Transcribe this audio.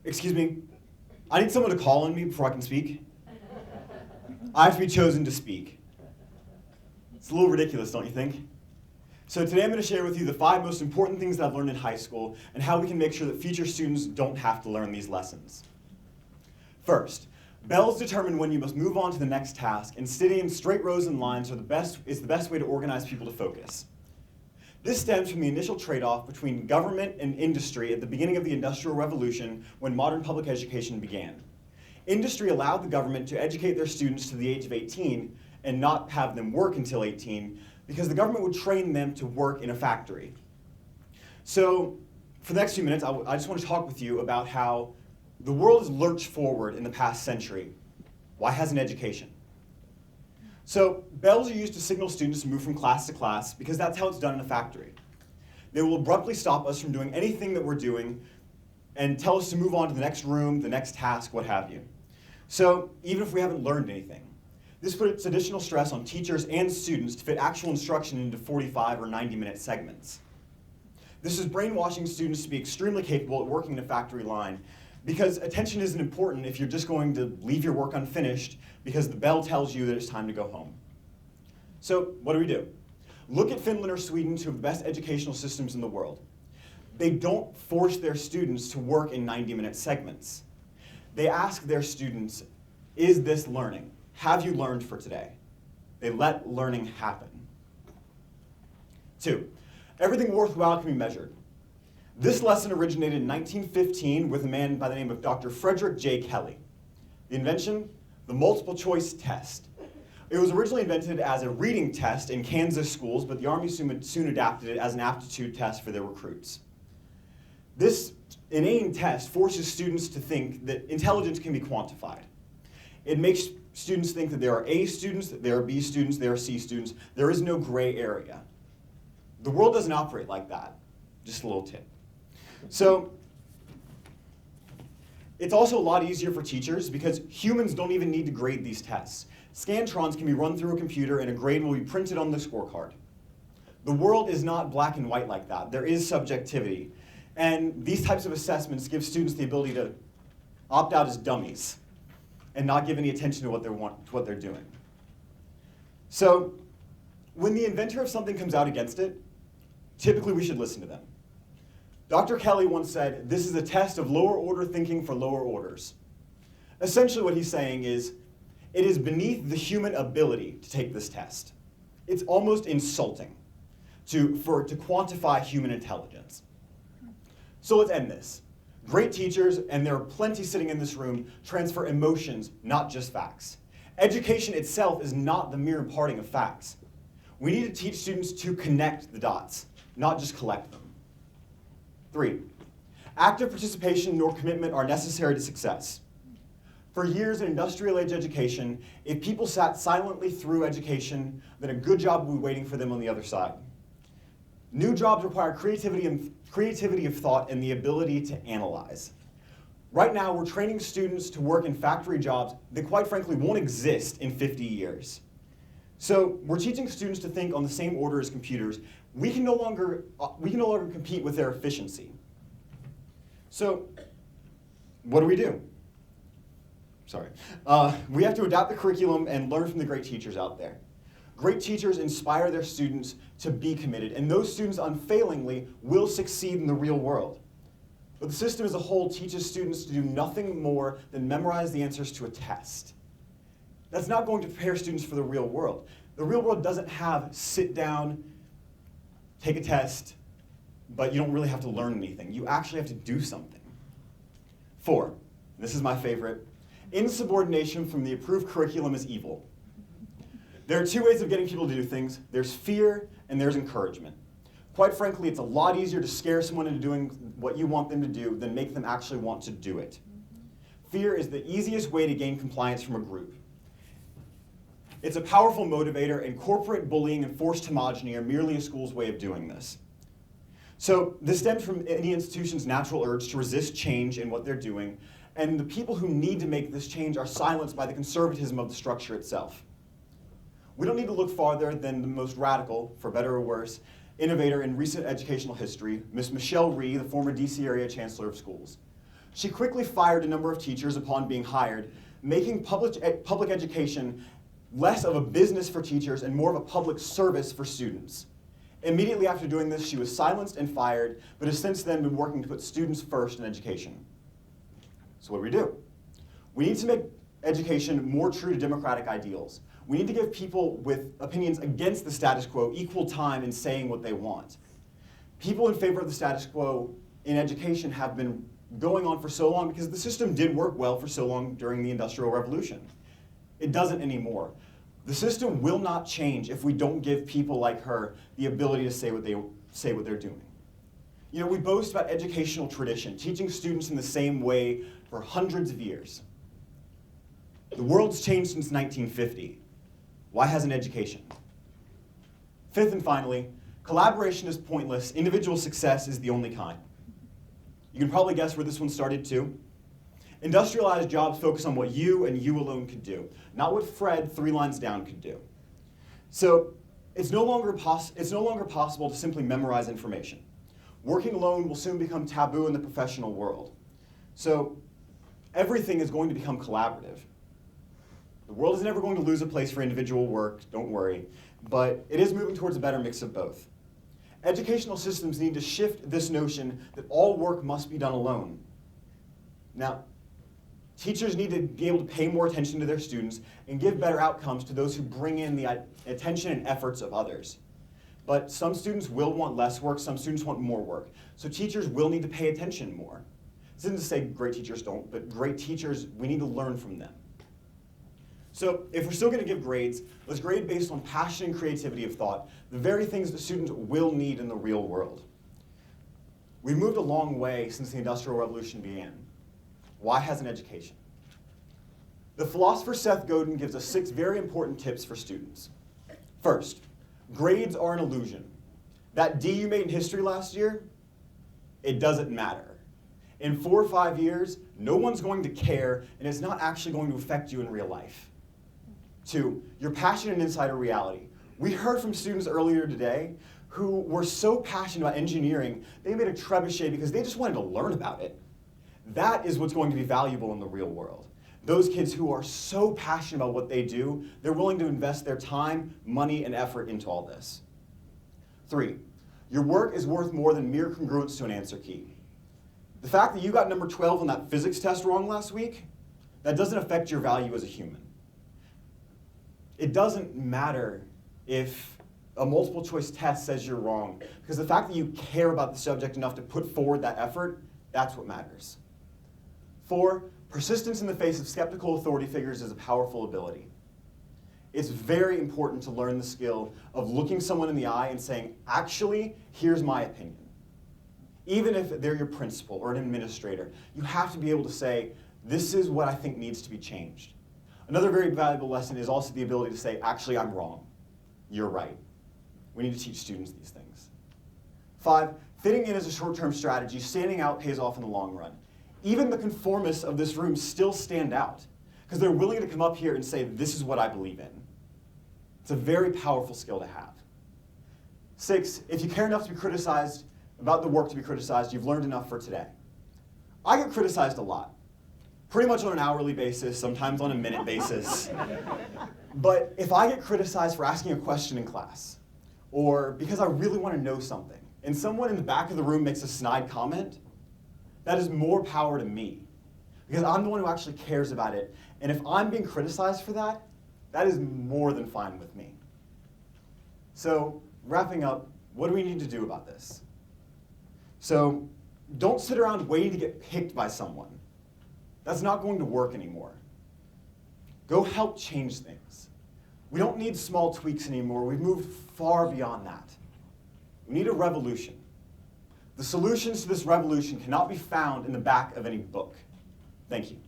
Excuse me, I need someone to call on me before I can speak. I have to be chosen to speak. It's a little ridiculous, don't you think? So today I'm going to share with you the 5 most important things that I've learned in high school and how we can make sure that future students don't have to learn these lessons. First, bells determine when you must move on to the next task, and sitting in straight rows and lines is the best way to organize people to focus. This stems from the initial trade-off between government and industry at the beginning of the Industrial Revolution when modern public education began. Industry allowed the government to educate their students to the age of 18 and not have them work until 18 because the government would train them to work in a factory. So for the next few minutes, I just want to talk with you about how the world has lurched forward in the past century. Why hasn't education? So bells are used to signal students to move from class to class because that's how it's done in a factory. They will abruptly stop us from doing anything that we're doing and tell us to move on to the next room, the next task, what have you. So even if we haven't learned anything, this puts additional stress on teachers and students to fit actual instruction into 45 or 90-minute segments. This is brainwashing students to be extremely capable at working in a factory line because attention isn't important if you're just going to leave your work unfinished because the bell tells you that it's time to go home. So what do? Look at Finland or Sweden, 2 of the best educational systems in the world. They don't force their students to work in 90-minute segments. They ask their students, is this learning? Have you learned for today? They let learning happen. 2, everything worthwhile can be measured. This lesson originated in 1915 with a man by the name of Dr. Frederick J. Kelly. The invention, the multiple choice test. It was originally invented as a reading test in Kansas schools, but the Army soon adapted it as an aptitude test for their recruits. This inane test forces students to think that intelligence can be quantified. It makes students think that there are A students, that there are B students, there are C students. There is no gray area. The world doesn't operate like that. Just a little tip. So it's also a lot easier for teachers because humans don't even need to grade these tests. Scantrons can be run through a computer and a grade will be printed on the scorecard. The world is not black and white like that. There is subjectivity. And these types of assessments give students the ability to opt out as dummies and not give any attention to what they're doing. So when the inventor of something comes out against it, typically we should listen to them. Dr. Kelly once said, this is a test of lower order thinking for lower orders. Essentially what he's saying is, it is beneath the human ability to take this test. It's almost insulting to quantify human intelligence. So let's end this. Great teachers, and there are plenty sitting in this room, transfer emotions, not just facts. Education itself is not the mere imparting of facts. We need to teach students to connect the dots, not just collect them. 3, active participation nor commitment are necessary to success. For years in industrial age education, if people sat silently through education, then a good job would be waiting for them on the other side. New jobs require creativity of thought and the ability to analyze. Right now, we're training students to work in factory jobs that quite frankly won't exist in 50 years. So we're teaching students to think on the same order as computers. We can no longer compete with their efficiency. So what do? Sorry. We have to adapt the curriculum and learn from the great teachers out there. Great teachers inspire their students to be committed, and those students unfailingly will succeed in the real world. But the system as a whole teaches students to do nothing more than memorize the answers to a test. That's not going to prepare students for the real world. The real world doesn't have sit down, take a test, but you don't really have to learn anything. You actually have to do something. 4, this is my favorite, insubordination from the approved curriculum is evil. There are 2 ways of getting people to do things. There's fear and there's encouragement. Quite frankly, it's a lot easier to scare someone into doing what you want them to do than make them actually want to do it. Fear is the easiest way to gain compliance from a group. It's a powerful motivator, and corporate bullying and forced homogeny are merely a school's way of doing this. So this stems from any institution's natural urge to resist change in what they're doing, and the people who need to make this change are silenced by the conservatism of the structure itself. We don't need to look farther than the most radical, for better or worse, innovator in recent educational history, Miss Michelle Rhee, the former DC area chancellor of schools. She quickly fired a number of teachers upon being hired, making public education less of a business for teachers and more of a public service for students. Immediately after doing this, she was silenced and fired, but has since then been working to put students first in education. So what do? We need to make education more true to democratic ideals. We need to give people with opinions against the status quo equal time in saying what they want. People in favor of the status quo in education have been going on for so long because the system did work well for so long during the Industrial Revolution. It doesn't anymore. The system will not change if we don't give people like her the ability to say what they're doing. You know, we boast about educational tradition, teaching students in the same way for hundreds of years. The world's changed since 1950. Why hasn't education? Fifth and finally, collaboration is pointless. Individual success is the only kind. You can probably guess where this one started too. Industrialized jobs focus on what you and you alone could do, not what Fred 3 lines down could do. So it's no longer possible to simply memorize information. Working alone will soon become taboo in the professional world. So everything is going to become collaborative. The world is never going to lose a place for individual work, don't worry, but it is moving towards a better mix of both. Educational systems need to shift this notion that all work must be done alone. Now, teachers need to be able to pay more attention to their students and give better outcomes to those who bring in the attention and efforts of others. But some students will want less work, some students want more work. So teachers will need to pay attention more. This isn't to say great teachers don't, but great teachers, we need to learn from them. So if we're still going to give grades, let's grade based on passion and creativity of thought, the very things that students will need in the real world. We've moved a long way since the Industrial Revolution began. Why hasn't education? The philosopher Seth Godin gives us 6 very important tips for students. First, grades are an illusion. That D you made in history last year, it doesn't matter. In 4 or 5 years, no one's going to care, and it's not actually going to affect you in real life. 2, your passion and insider reality. We heard from students earlier today who were so passionate about engineering, they made a trebuchet because they just wanted to learn about it. That is what's going to be valuable in the real world. Those kids who are so passionate about what they do, they're willing to invest their time, money, and effort into all this. 3, your work is worth more than mere congruence to an answer key. The fact that you got number 12 on that physics test wrong last week, that doesn't affect your value as a human. It doesn't matter if a multiple choice test says you're wrong, because the fact that you care about the subject enough to put forward that effort, that's what matters. 4, persistence in the face of skeptical authority figures is a powerful ability. It's very important to learn the skill of looking someone in the eye and saying, actually, here's my opinion. Even if they're your principal or an administrator, you have to be able to say, this is what I think needs to be changed. Another very valuable lesson is also the ability to say, actually, I'm wrong. You're right. We need to teach students these things. 5, fitting in as a short-term strategy, standing out pays off in the long run. Even the conformists of this room still stand out because they're willing to come up here and say, this is what I believe in. It's a very powerful skill to have. 6, if you care enough to be criticized about the work to be criticized, you've learned enough for today. I get criticized a lot. Pretty much on an hourly basis, sometimes on a minute basis. But if I get criticized for asking a question in class, or because I really want to know something, and someone in the back of the room makes a snide comment, that is more power to me. Because I'm the one who actually cares about it. And if I'm being criticized for that, that is more than fine with me. So, wrapping up, what do we need to do about this? So, don't sit around waiting to get picked by someone. That's not going to work anymore. Go help change things. We don't need small tweaks anymore. We've moved far beyond that. We need a revolution. The solutions to this revolution cannot be found in the back of any book. Thank you.